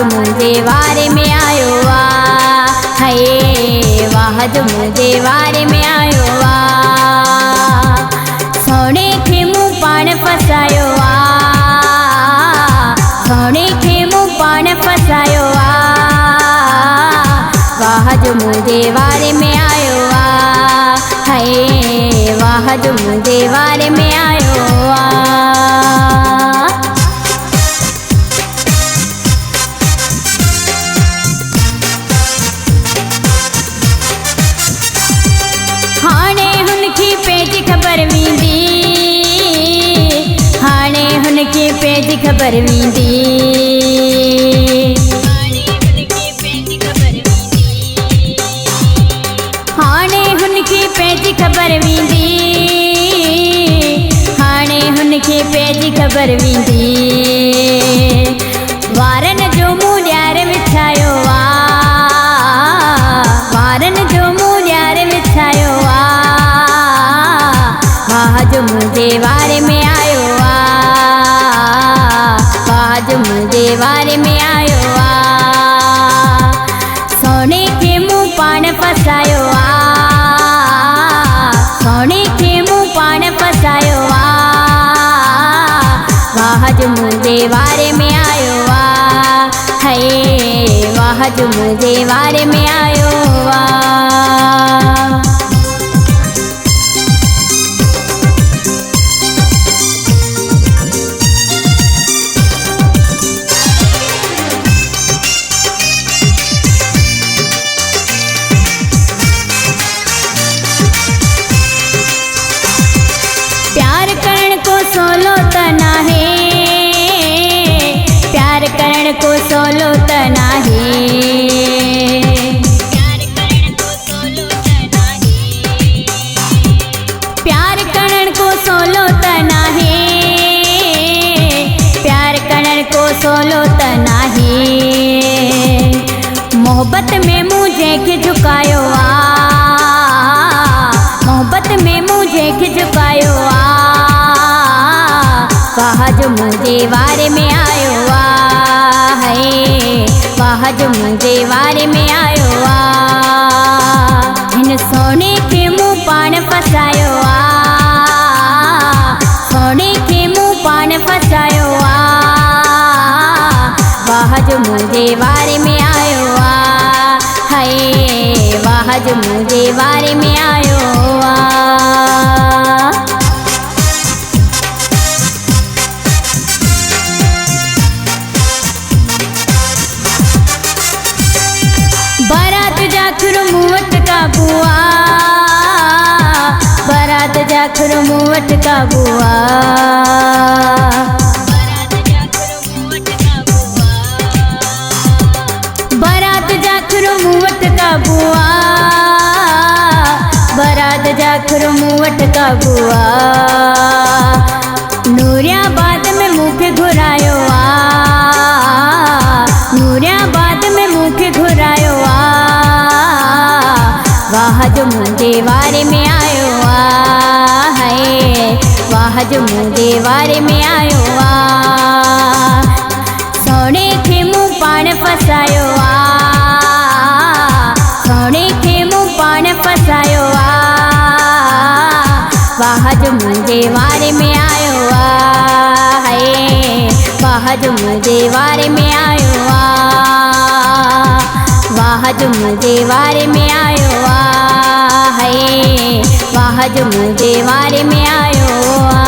मुझे वारे में आयो आ, है वाह जो मुझे वारे में आयो आ। सोने खे मूं पाण फसायो आ, सोने खे मूं पाण फसायो आ, वाह जो मुझे वारे में आयो आ, है वाह जो मुझे वारे में आयो आ। हाणे हुनकी पेज ख़बर वेंदी, हाणे हुनकी पेज ख़बर वेंदी, हाणे हुनकी पेज ख़बर वेंदी, हाणे हुनकी पेज ख़बर वेंदी। वारनि जो मूं ॾियार विछायो आ, वारनि जो मूं ॾियार विछायो आ, वाह जो मुझे वारे में आयो आ, वाह जो मुझे वारे में आयो आ। सोने के मूं पाण फसायो आ, सोने के मूं पाण फसायो आ, वाह जो मुझे वारे में आयो आ, है वाह जो मुझे वारे में आयो आ। प्यार करण को सोलो त नाहे, प्यार करण को सोलो त नाहे, प्यार करण को सोलो त नाहे, प्यार करण को सोलो त नाहे। मोहब्बत में मुझे के झुकायो आ, मोहब्बत में मुझे के झुकायो आ, वाह जो मुझे वारे में आयो आ, है वाह जो मुझे वारे में आयो आ। हिन सोने के मूं पाण फसायो आ, सोने के मूं पाण फसायो आ, वाह जो मुझे वारे में आयो आ, है वाह जो मुझे वारे में आयो आ। बारात जाखुर मूं वटि काबू आ, बारात जाखुर मूं वटि काबू आ, बारात जाखुर मूं वटि काबू आ, बारात जाखुर मूं वटि काबू आ। नूरियाबाद में मूंखे घुरायो आ, नूरियाबाद में मूंखे घुरायो आ, वाह जो मुझे वारे में आयो आ, है वाह जो मुझे वारे में आयो आ। सोने के मूं पाण फसायो आ, सोने के मूं पाण फसायो आ, वाह जो मुझे वारे में आयो आ, है वाह जो मुझे वारे में आयो आ, वाह जो मुझे वारे में आयो आ, है वाह जो मुझे वारे में आयो आ।